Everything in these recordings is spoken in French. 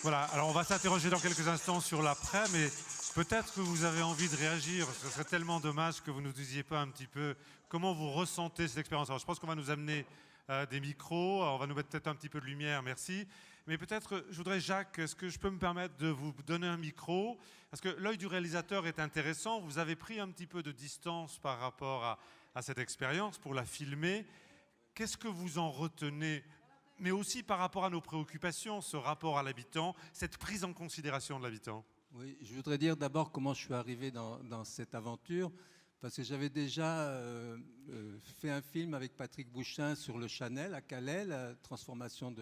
Voilà, alors on va s'interroger dans quelques instants sur l'après, mais peut-être que vous avez envie de réagir, parce que ce serait tellement dommage que vous ne nous disiez pas un petit peu comment vous ressentez cette expérience. Alors je pense qu'on va nous amener des micros, on va nous mettre peut-être un petit peu de lumière, merci. Mais peut-être, je voudrais, Jacques, est-ce que je peux me permettre de vous donner un micro? Parce que l'œil du réalisateur est intéressant, vous avez pris un petit peu de distance par rapport à cette expérience pour la filmer. Qu'est-ce que vous en retenez? Mais aussi par rapport à nos préoccupations, ce rapport à l'habitant, cette prise en considération de l'habitant. Oui, je voudrais dire d'abord comment je suis arrivé dans cette aventure, parce que j'avais déjà fait un film avec Patrick Bouchain sur le Chanel à Calais, la transformation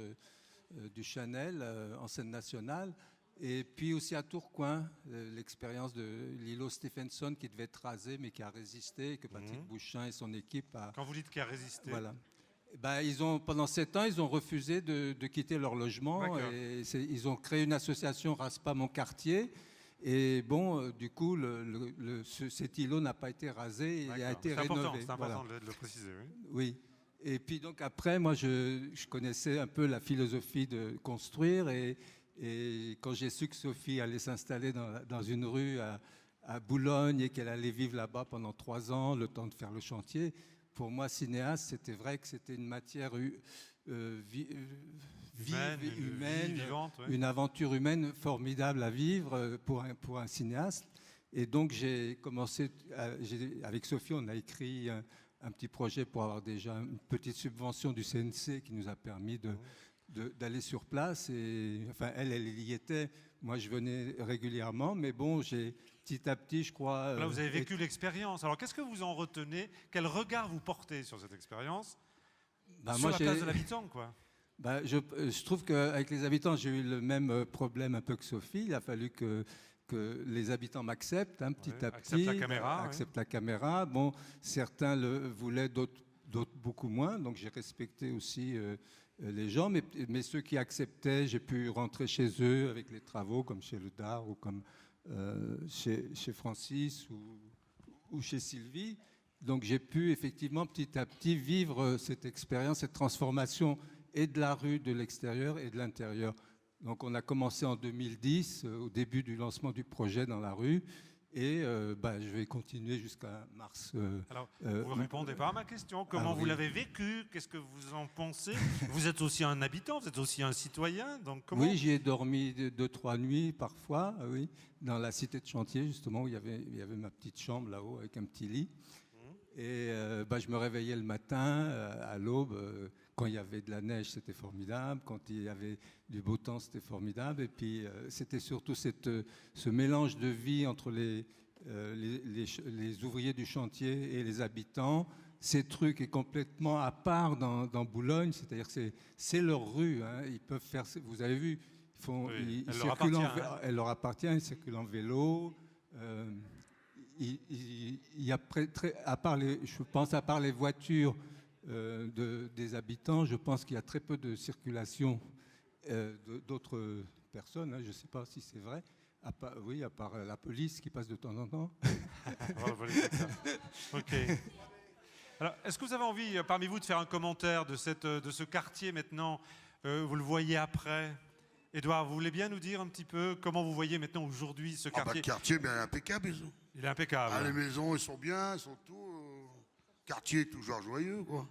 du Chanel en scène nationale, et puis aussi à Tourcoing, l'expérience de l'îlot Stephenson qui devait être rasé mais qui a résisté, et que Patrick Bouchain et son équipe a... Quand vous dites qu'il a résisté. Voilà. Ben, pendant 7 ans, ils ont refusé de quitter leur logement. Et ils ont créé une association Rase pas mon quartier. Et bon, du coup, cet îlot n'a pas été rasé, il a été rénové. C'est important de le préciser, oui. Oui. Et puis donc après, moi, je connaissais un peu la philosophie de construire. Et quand j'ai su que Sophie allait s'installer dans une rue à Boulogne et qu'elle allait vivre là-bas pendant 3 ans, le temps de faire le chantier... Pour moi, cinéaste, c'était vrai que c'était une matière humaine, vivante, ouais. Une aventure humaine formidable à vivre pour un cinéaste. Et donc, j'ai commencé, avec Sophie, on a écrit un petit projet pour avoir déjà une petite subvention du CNC qui nous a permis d'aller sur place. Et, enfin, elle y était. Moi, je venais régulièrement, mais bon, petit à petit, je crois... Là, vous avez vécu l'expérience. Alors, qu'est-ce que vous en retenez? Quel regard vous portez sur cette expérience? Sur la place de l'habitant, quoi. Je trouve qu'avec les habitants, j'ai eu le même problème un peu que Sophie. Il a fallu que les habitants m'acceptent, petit à petit. Acceptent la caméra. Bon, certains le voulaient, d'autres beaucoup moins. Donc, j'ai respecté aussi... les gens, mais ceux qui acceptaient, j'ai pu rentrer chez eux avec les travaux, comme chez Le Dard ou comme chez Francis ou chez Sylvie. Donc j'ai pu effectivement petit à petit vivre cette expérience, cette transformation et de la rue, de l'extérieur et de l'intérieur. Donc on a commencé en 2010, au début du lancement du projet dans la rue. Et je vais continuer jusqu'à mars. Alors, vous ne répondez pas à ma question. Comment vous l'avez vécu? Qu'est-ce que vous en pensez? Vous êtes aussi un habitant, vous êtes aussi un citoyen. Donc comment... Oui, j'y ai dormi 2-3 nuits parfois, oui, dans la cité de chantier, justement, où il y avait ma petite chambre là-haut avec un petit lit. Et je me réveillais le matin, à l'aube. Quand il y avait de la neige, c'était formidable. Quand il y avait du beau temps, c'était formidable. Et puis, c'était surtout ce mélange de vie entre les ouvriers du chantier et les habitants. Ces trucs est complètement à part dans Boulogne. C'est-à-dire que c'est leur rue. Hein. Ils peuvent faire... Vous avez vu, ils circulent elle leur appartient. Ils circulent en vélo. Il y a à part les voitures des habitants, je pense qu'il y a très peu de circulation d'autres personnes. Hein, je ne sais pas si c'est vrai. À part la police qui passe de temps en temps. Ok. Alors, est-ce que vous avez envie, parmi vous, de faire un commentaire de ce quartier maintenant? Vous le voyez après? Édouard, vous voulez bien nous dire un petit peu comment vous voyez maintenant aujourd'hui ce quartier? Le quartier, bien impeccable, ils ont. Il est impeccable. Les maisons, ils sont bien, ils sont tout. Quartier toujours joyeux, quoi.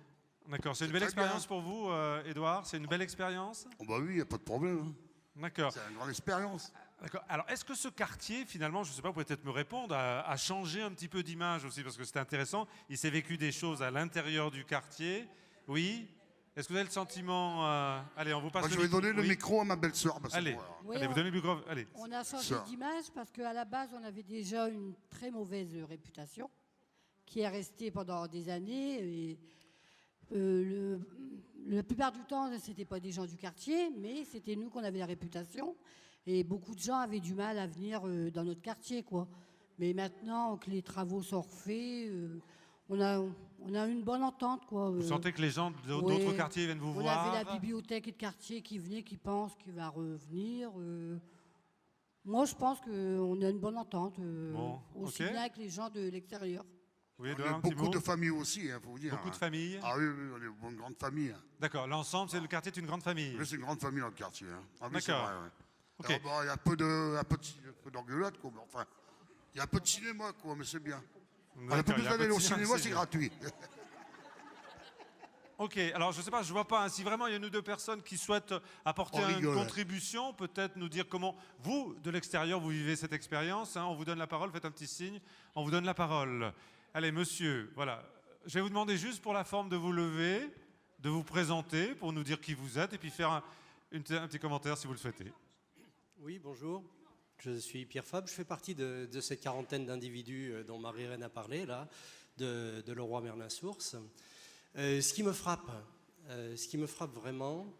D'accord. C'est une belle expérience pour vous, Édouard? C'est une belle expérience? Oui, il n'y a pas de problème. Hein. D'accord. C'est une grande expérience. D'accord. Alors, est-ce que ce quartier, finalement, je ne sais pas, vous pouvez peut-être me répondre, a changé un petit peu d'image aussi, parce que c'était intéressant. Il s'est vécu des choses à l'intérieur du quartier. Oui. Est-ce que vous avez le sentiment... Allez, on vous passe le micro. Je vais donner le micro à ma belle-sœur. Allez, oui, allez, vous donnez le micro. Allez. On a changé d'image parce qu'à la base, on avait déjà une très mauvaise réputation qui est restée pendant des années. Et, la plupart du temps, ce n'était pas des gens du quartier, mais c'était nous qu'on avait la réputation. Et beaucoup de gens avaient du mal à venir dans notre quartier, quoi. Mais maintenant que les travaux sont refaits... On a une bonne entente, quoi. Vous sentez que les gens d'autres quartiers viennent vous voir? On avait la bibliothèque de quartier qui venait, qui pense qu'il va revenir. Moi, je pense qu'on a une bonne entente, aussi bien avec les gens de l'extérieur. Oui, on a beaucoup de familles aussi, il faut vous dire. Beaucoup de familles? Ah oui, on est une grande famille. D'accord, l'ensemble, le quartier est une grande famille? Oui, c'est une grande famille dans le quartier. Hein. D'accord. Ok. Alors, bon, il y a un peu d'engueulade, quoi. Mais enfin, il y a un peu de cinéma, quoi, mais c'est bien. On n'a pas D'accord, il y a besoin un peu d'aller de au cinéma, cinéma, c'est c'est bien. gratuit. Ok, alors je ne sais pas, je vois pas, hein, si vraiment il y a une ou deux personnes qui souhaitent apporter On une rigole. contribution, peut-être nous dire comment vous, de l'extérieur, vous vivez cette expérience. Hein, on vous donne la parole, faites un petit signe, on vous donne la parole. Allez, monsieur, voilà. Je vais vous demander juste pour la forme de vous lever, de vous présenter, pour nous dire qui vous êtes, et puis faire un petit commentaire si vous le souhaitez. Oui, bonjour. Je suis Pierre Fabre. Je fais partie de cette quarantaine d'individus dont Marie-Reine a parlé, là, de Leroy Merlin-Source. Ce qui me frappe vraiment,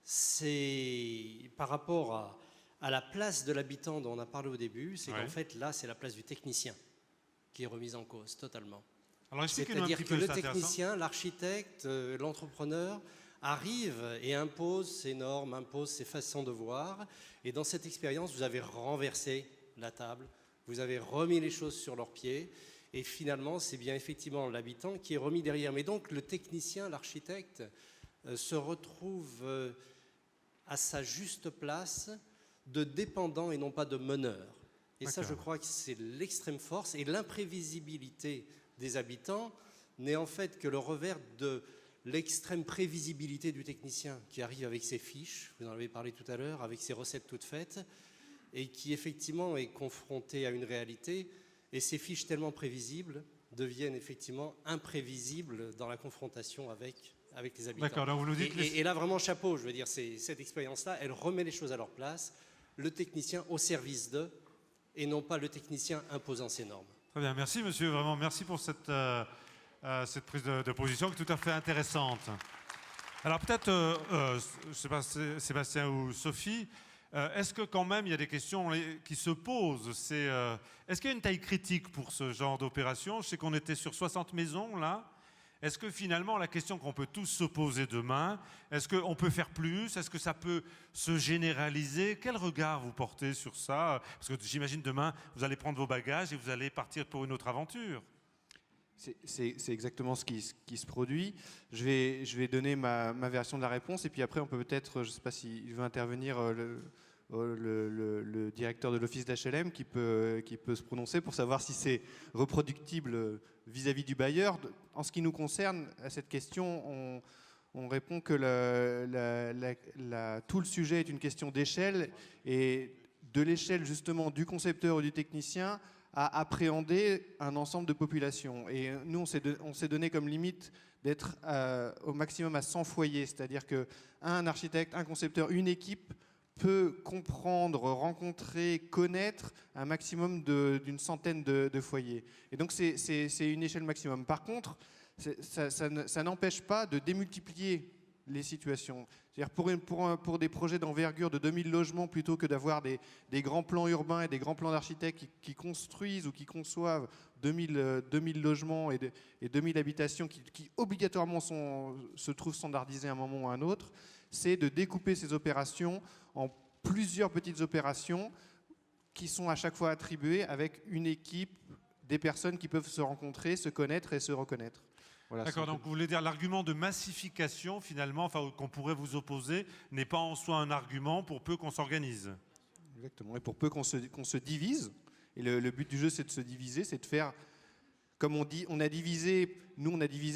c'est par rapport à la place de l'habitant dont on a parlé au début, c'est qu'en fait, là, c'est la place du technicien qui est remise en cause totalement. Alors expliquez-nous un petit C'est-à-dire que peu, le c'est intéressant. technicien, l'architecte, l'entrepreneur arrive et impose ses normes, impose ses façons de voir. Et dans cette expérience, vous avez renversé la table, vous avez remis les choses sur leurs pieds. Et finalement, c'est bien effectivement l'habitant qui est remis derrière. Mais donc le technicien, l'architecte, se retrouve à sa juste place de dépendant et non pas de meneur. Et ça, je crois que c'est l'extrême force et l'imprévisibilité des habitants n'est en fait que le revers de l'extrême prévisibilité du technicien qui arrive avec ses fiches, vous en avez parlé tout à l'heure, avec ses recettes toutes faites, et qui effectivement est confronté à une réalité, et ces fiches tellement prévisibles deviennent effectivement imprévisibles dans la confrontation avec les habitants. D'accord, donc vous nous dites... Et là, vraiment, chapeau, je veux dire, cette expérience-là, elle remet les choses à leur place, le technicien au service d'eux, et non pas le technicien imposant ses normes. Très bien, merci monsieur, vraiment merci pour cette prise de position qui est tout à fait intéressante. Alors peut-être, je ne sais pas, Sébastien ou Sophie, est-ce que quand même il y a des questions qui se posent? Est-ce qu'il y a une taille critique pour ce genre d'opération? Je sais qu'on était sur 60 maisons là. Est-ce que finalement la question qu'on peut tous se poser demain, est-ce qu'on peut faire plus? Est-ce que ça peut se généraliser? Quel regard vous portez sur ça? Parce que j'imagine demain vous allez prendre vos bagages et vous allez partir pour une autre aventure. C'est exactement ce qui se produit. Je vais donner ma version de la réponse et puis après on peut peut-être, je ne sais pas s'il veut intervenir, le directeur de l'office d'HLM qui peut se prononcer pour savoir si c'est reproductible vis-à-vis du bailleur. En ce qui nous concerne, à cette question, on répond que tout le sujet est une question d'échelle et de l'échelle justement du concepteur ou du technicien à appréhender un ensemble de populations. Et nous, on s'est donné comme limite d'être au maximum à 100 foyers, c'est-à-dire qu'un architecte, un concepteur, une équipe peut comprendre, rencontrer, connaître un maximum d'une centaine de foyers. Et donc c'est une échelle maximum. Par contre, ça n'empêche pas de démultiplier les situations. C'est-à-dire pour des projets d'envergure de 2000 logements, plutôt que d'avoir des grands plans urbains et des grands plans d'architectes qui construisent ou qui conçoivent 2000 logements et 2000 habitations qui obligatoirement se trouvent standardisées à un moment ou à un autre, c'est de découper ces opérations en plusieurs petites opérations qui sont à chaque fois attribuées avec une équipe, des personnes qui peuvent se rencontrer, se connaître et se reconnaître. Voilà, d'accord, donc vous voulez dire l'argument de massification, finalement, enfin, qu'on pourrait vous opposer, n'est pas en soi un argument pour peu qu'on s'organise. Exactement, et pour peu qu'on se divise, et le but du jeu c'est de se diviser, c'est de faire, comme on dit, on a divisé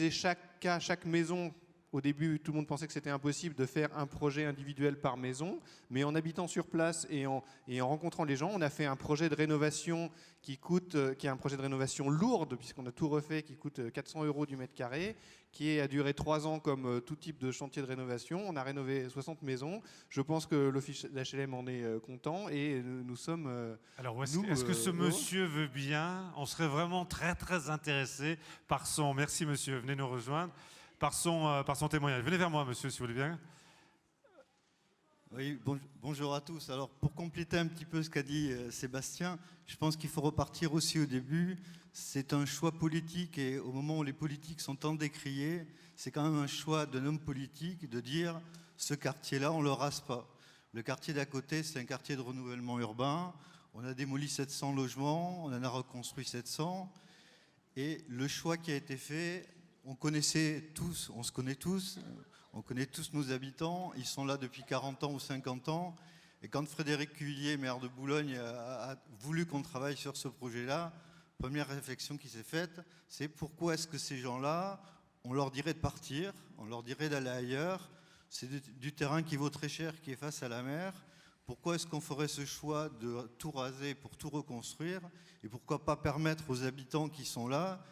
chaque cas, chaque maison. Au début, tout le monde pensait que c'était impossible de faire un projet individuel par maison, mais en habitant sur place et en rencontrant les gens, on a fait un projet de rénovation qui est un projet de rénovation lourde, puisqu'on a tout refait, qui coûte 400 € du mètre carré, qui a duré 3 ans comme tout type de chantier de rénovation. On a rénové 60 maisons. Je pense que l'office d'HLM en est content et nous sommes... Alors, est-ce que ce monsieur veut bien? On serait vraiment très, très intéressés par son... Merci, monsieur, venez nous rejoindre. Par son témoignage. Venez vers moi, monsieur, si vous voulez bien. Oui, bonjour à tous. Alors, pour compléter un petit peu ce qu'a dit Sébastien, je pense qu'il faut repartir aussi au début. C'est un choix politique et au moment où les politiques sont tant décriées, c'est quand même un choix d'un homme politique de dire ce quartier-là, on ne le rase pas. Le quartier d'à côté, c'est un quartier de renouvellement urbain. On a démoli 700 logements, on en a reconstruit 700. Et le choix qui a été fait... On connaissait tous, on se connaît tous, on connaît tous nos habitants, ils sont là depuis 40 ans ou 50 ans, Et quand Frédéric Cuvillier, maire de Boulogne, a voulu qu'on travaille sur ce projet-là, première réflexion qui s'est faite, c'est pourquoi est-ce que ces gens-là, on leur dirait de partir, on leur dirait d'aller ailleurs, c'est du terrain qui vaut très cher, qui est face à la mer. Pourquoi est-ce qu'on ferait ce choix de tout raser pour tout reconstruire? Et pourquoi pas permettre aux habitants qui sont là,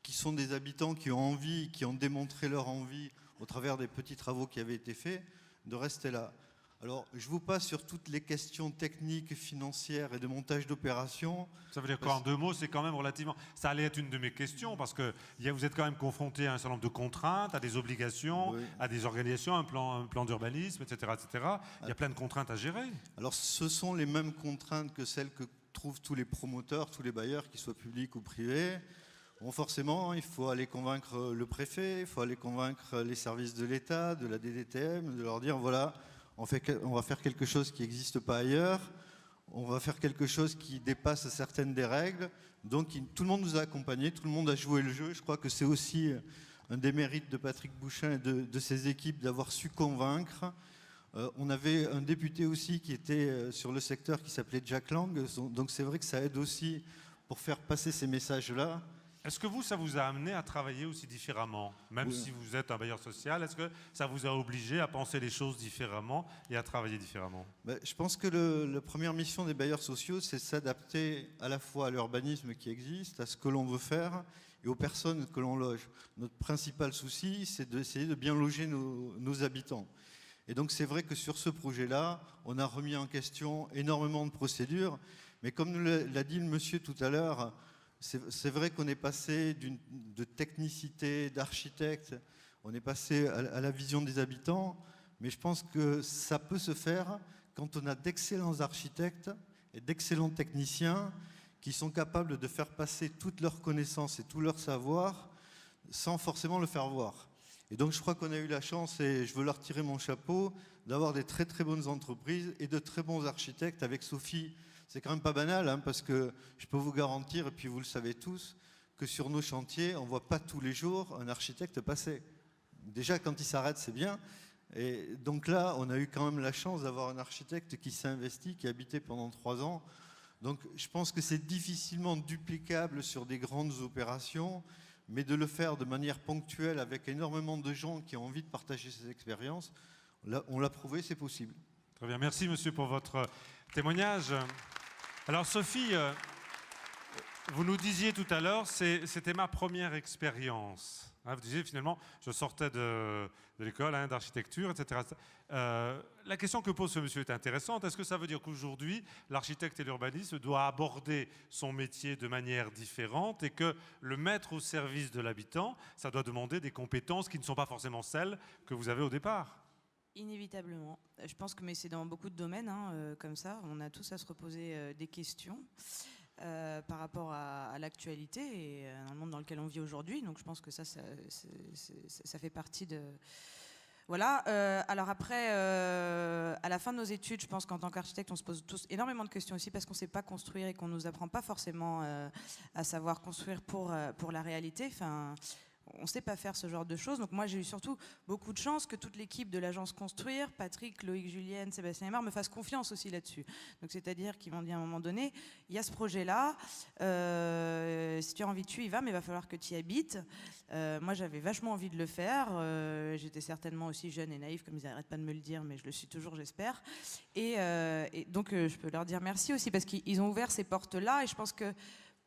qui sont des habitants qui ont envie, qui ont démontré leur envie au travers des petits travaux qui avaient été faits, de rester là? Alors, je vous passe sur toutes les questions techniques, financières et de montage d'opérations. Ça veut dire quoi en 2 mots? C'est quand même relativement... Ça allait être une de mes questions, parce que vous êtes quand même confronté à un certain nombre de contraintes, à des obligations, oui, à des organisations, un plan d'urbanisme, etc., etc. Il y a plein de contraintes à gérer. Alors, ce sont les mêmes contraintes que celles que trouvent tous les promoteurs, tous les bailleurs, qu'ils soient publics ou privés. Bon, forcément, il faut aller convaincre le préfet, il faut aller convaincre les services de l'État, de la DDTM, de leur dire, voilà... On va faire quelque chose qui n'existe pas ailleurs, on va faire quelque chose qui dépasse certaines des règles. Donc tout le monde nous a accompagnés, tout le monde a joué le jeu. Je crois que c'est aussi un des mérites de Patrick Bouchin et de ses équipes d'avoir su convaincre. On avait un député aussi qui était sur le secteur qui s'appelait Jack Lang, donc c'est vrai que ça aide aussi pour faire passer ces messages-là. Est-ce que ça vous a amené à travailler aussi différemment? Même oui, si vous êtes un bailleur social, est-ce que ça vous a obligé à penser les choses différemment et à travailler différemment? Je pense que la première mission des bailleurs sociaux, c'est de s'adapter à la fois à l'urbanisme qui existe, à ce que l'on veut faire et aux personnes que l'on loge. Notre principal souci, c'est d'essayer de bien loger nos habitants. Et donc c'est vrai que sur ce projet-là, on a remis en question énormément de procédures, mais comme nous l'a dit le monsieur tout à l'heure, c'est vrai qu'on est passé de technicité, d'architecte, on est passé à la vision des habitants, mais je pense que ça peut se faire quand on a d'excellents architectes et d'excellents techniciens qui sont capables de faire passer toutes leurs connaissances et tout leur savoir sans forcément le faire voir. Et donc je crois qu'on a eu la chance, et je veux leur tirer mon chapeau, d'avoir des très très bonnes entreprises et de très bons architectes. Avec Sophie, c'est quand même pas banal, hein, parce que je peux vous garantir, et puis vous le savez tous, que sur nos chantiers, on ne voit pas tous les jours un architecte passer. Déjà, quand il s'arrête, c'est bien. Et donc là, on a eu quand même la chance d'avoir un architecte qui s'est investi, qui a habité pendant 3 ans. Donc je pense que c'est difficilement duplicable sur des grandes opérations, mais de le faire de manière ponctuelle avec énormément de gens qui ont envie de partager ces expériences, là, on l'a prouvé, c'est possible. Très bien, merci monsieur pour votre témoignage. Alors Sophie, vous nous disiez tout à l'heure, c'était ma première expérience. Hein, vous disiez finalement, je sortais de l'école d'architecture, etc. La question que pose ce monsieur est intéressante. Est-ce que ça veut dire qu'aujourd'hui, l'architecte et l'urbaniste doit aborder son métier de manière différente et que le mettre au service de l'habitant, ça doit demander des compétences qui ne sont pas forcément celles que vous avez au départ? Inévitablement. Je pense que c'est dans beaucoup de domaines comme ça. On a tous à se reposer des questions par rapport à l'actualité et dans le monde dans lequel on vit aujourd'hui. Donc je pense que ça fait partie de... Voilà. Alors après, à la fin de nos études, je pense qu'en tant qu'architecte, on se pose tous énormément de questions aussi parce qu'on ne sait pas construire et qu'on ne nous apprend pas forcément à savoir construire pour la réalité. Enfin, on ne sait pas faire ce genre de choses. Donc moi, j'ai eu surtout beaucoup de chance que toute l'équipe de l'agence Construire, Patrick, Loïc, Julienne, Sébastien Aymar, me fassent confiance aussi là-dessus. Donc c'est-à-dire qu'ils m'ont dit à un moment donné, il y a ce projet-là, si tu as envie, tu y vas, mais il va falloir que tu y habites. Moi, j'avais vachement envie de le faire. J'étais certainement aussi jeune et naïve, comme ils n'arrêtent pas de me le dire, mais je le suis toujours, j'espère. Et donc, je peux leur dire merci aussi, parce qu'ils ont ouvert ces portes-là, et je pense que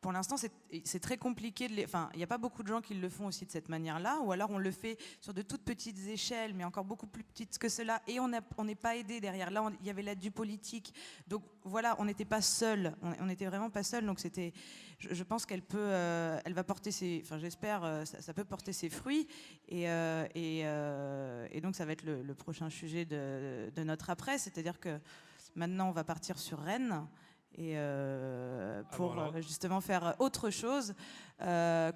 pour l'instant, c'est très compliqué. Enfin, il n'y a pas beaucoup de gens qui le font aussi de cette manière-là, ou alors on le fait sur de toutes petites échelles, mais encore beaucoup plus petites que cela, et on n'est pas aidé derrière. Là, il y avait l'aide du politique. Donc voilà, on n'était pas seuls. On n'était vraiment pas seuls. Donc c'était, je pense qu'elle peut, elle va porter ses, enfin j'espère, ça peut porter ses fruits. Et donc ça va être le prochain sujet de notre après, c'est-à-dire que maintenant on va partir sur Rennes. Et pour justement faire autre chose,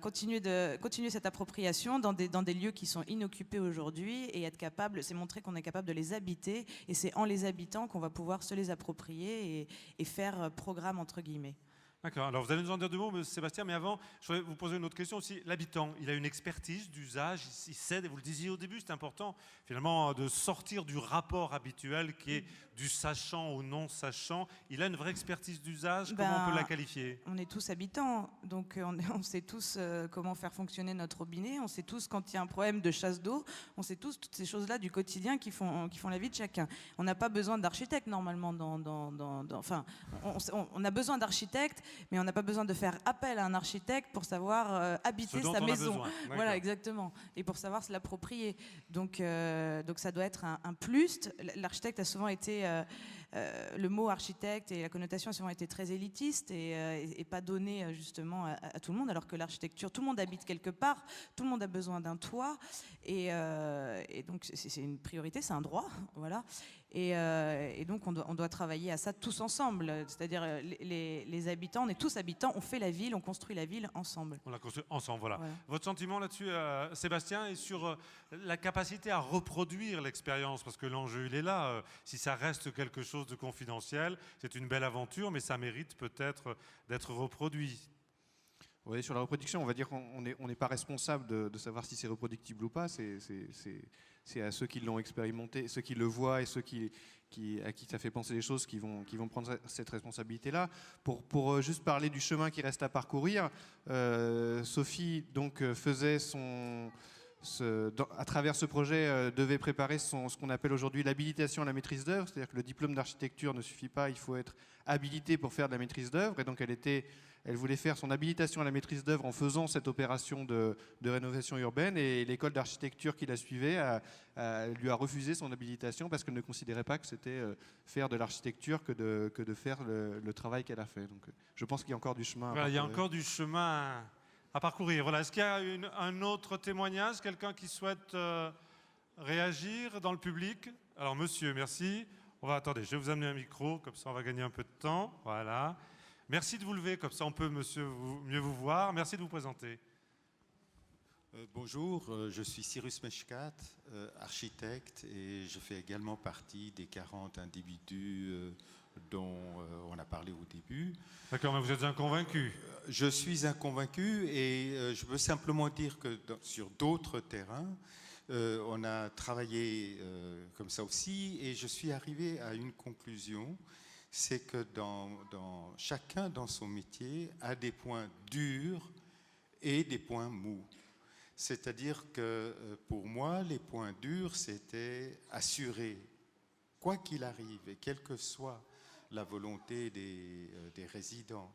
continuer cette appropriation dans des lieux qui sont inoccupés aujourd'hui et être capable, c'est montrer qu'on est capable de les habiter et c'est en les habitant qu'on va pouvoir se les approprier et faire programme entre guillemets. D'accord. Alors, vous allez nous en dire 2 mots, M. Sébastien, mais avant, je voudrais vous poser une autre question aussi. L'habitant, il a une expertise d'usage, il sait, et vous le disiez au début, c'est important, finalement, de sortir du rapport habituel qui est du sachant au non-sachant. Il a une vraie expertise d'usage, comment on peut la qualifier? On est tous habitants, donc on sait tous comment faire fonctionner notre robinet, on sait tous quand il y a un problème de chasse d'eau, on sait tous toutes ces choses-là du quotidien qui font la vie de chacun. On n'a pas besoin d'architecte normalement, enfin, on a besoin d'architecte, mais on n'a pas besoin de faire appel à un architecte pour savoir habiter sa maison. Voilà, exactement. Et pour savoir se l'approprier. Donc ça doit être un plus. L'architecte a souvent été... le mot architecte et la connotation a souvent été très élitiste et pas donné justement à tout le monde, alors que l'architecture, tout le monde habite quelque part, tout le monde a besoin d'un toit. Et donc c'est une priorité, c'est un droit. Voilà. Et donc on doit travailler à ça tous ensemble, c'est-à-dire les habitants, on est tous habitants, on fait la ville, on construit la ville ensemble. On la construit ensemble, voilà. Votre sentiment là-dessus, Sébastien, est sur la capacité à reproduire l'expérience, parce que l'enjeu il est là, si ça reste quelque chose de confidentiel, c'est une belle aventure, mais ça mérite peut-être d'être reproduit. Oui, sur la reproduction, on va dire qu'on n'est pas responsable de savoir si c'est reproductible ou pas. C'est à ceux qui l'ont expérimenté, ceux qui le voient et ceux à qui ça fait penser les choses qui vont prendre cette responsabilité-là. Pour juste parler du chemin qui reste à parcourir, Sophie donc faisait à travers ce projet, devait préparer ce qu'on appelle aujourd'hui l'habilitation à la maîtrise d'œuvre, c'est-à-dire que le diplôme d'architecture ne suffit pas, il faut être habilité pour faire de la maîtrise d'œuvre. Et donc elle voulait faire son habilitation à la maîtrise d'œuvre en faisant cette opération de rénovation urbaine, et l'école d'architecture qui la suivait lui a refusé son habilitation parce qu'elle ne considérait pas que c'était faire de l'architecture que de faire le travail qu'elle a fait. Donc je pense qu'il y a encore du chemin à parcourir. Il y a encore du chemin à parcourir. Voilà. Est-ce qu'il y a un autre témoignage, quelqu'un qui souhaite réagir dans le public? Alors monsieur, merci. Attendez, je vais vous amener un micro, comme ça on va gagner un peu de temps. Voilà. Merci de vous lever, comme ça on peut, monsieur, mieux vous voir. Merci de vous présenter. Bonjour, je suis Cyrus Meshkat, architecte, et je fais également partie des 40 individus dont on a parlé au début. D'accord, mais vous êtes un convaincu. Je suis un convaincu, et je veux simplement dire que sur d'autres terrains, on a travaillé comme ça aussi, et je suis arrivé à une conclusion, c'est que chacun dans son métier a des points durs et des points mous. C'est-à-dire que pour moi, les points durs, c'était assurer, quoi qu'il arrive, et quelle que soit la volonté des résidents,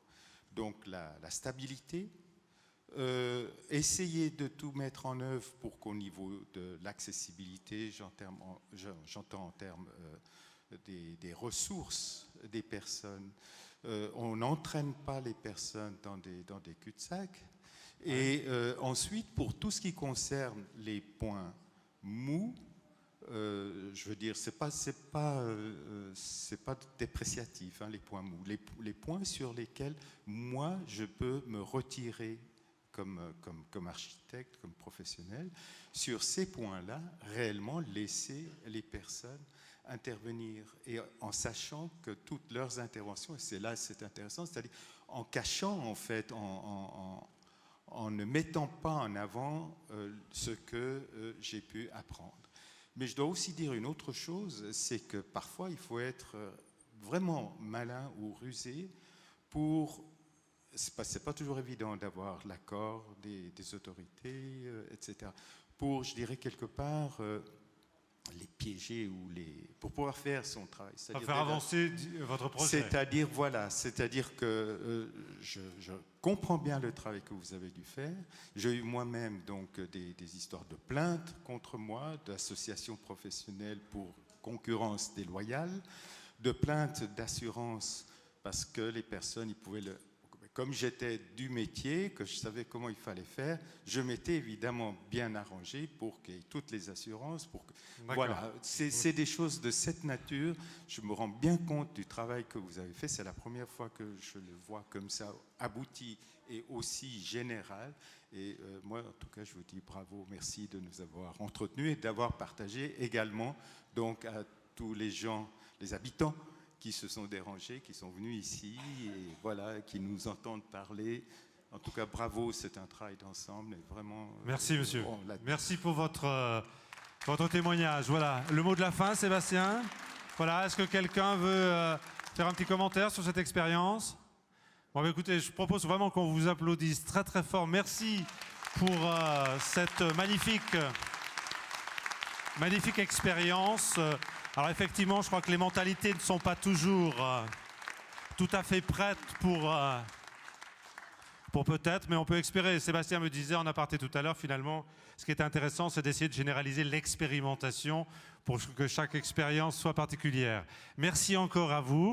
donc la stabilité, essayer de tout mettre en œuvre pour qu'au niveau de l'accessibilité, j'entends en termes des ressources des personnes, on n'entraîne pas les personnes dans des cul-de-sac. Et ensuite, pour tout ce qui concerne les points mous, je veux dire, c'est pas dépréciatif, hein, les points mous. Les points sur lesquels moi je peux me retirer comme architecte, comme professionnel, sur ces points-là, réellement laisser les personnes intervenir, et en sachant que toutes leurs interventions, et c'est intéressant, c'est-à-dire en cachant en fait, en ne mettant pas en avant ce que j'ai pu apprendre. Mais je dois aussi dire une autre chose, c'est que parfois il faut être vraiment malin ou rusé pour... C'est pas toujours évident d'avoir l'accord des autorités, etc. Pour, je dirais quelque part, les piéger pour pouvoir faire son travail. Faire avancer votre projet. C'est-à-dire que je comprends bien le travail que vous avez dû faire. J'ai eu moi-même donc des histoires de plaintes contre moi, d'associations professionnelles pour concurrence déloyale, de plaintes d'assurance parce que les personnes, ils pouvaient comme j'étais du métier, que je savais comment il fallait faire, je m'étais évidemment bien arrangé pour qu'il y ait toutes les assurances. Voilà, c'est des choses de cette nature. Je me rends bien compte du travail que vous avez fait. C'est la première fois que je le vois comme ça, abouti et aussi général. Et moi, en tout cas, je vous dis bravo, merci de nous avoir entretenus et d'avoir partagé également donc, à tous les gens, les habitants, qui se sont dérangés, qui sont venus ici et voilà, qui nous entendent parler. En tout cas, bravo, c'est un travail d'ensemble. Vraiment. Merci, monsieur. Merci pour votre témoignage. Voilà, le mot de la fin, Sébastien. Voilà, est-ce que quelqu'un veut faire un petit commentaire sur cette expérience? Bon, écoutez, je propose vraiment qu'on vous applaudisse très très fort. Merci pour cette magnifique expérience. Alors effectivement, je crois que les mentalités ne sont pas toujours tout à fait prêtes pour peut-être, mais on peut espérer. Sébastien me disait en aparté tout à l'heure, finalement, ce qui est intéressant, c'est d'essayer de généraliser l'expérimentation pour que chaque expérience soit particulière. Merci encore à vous.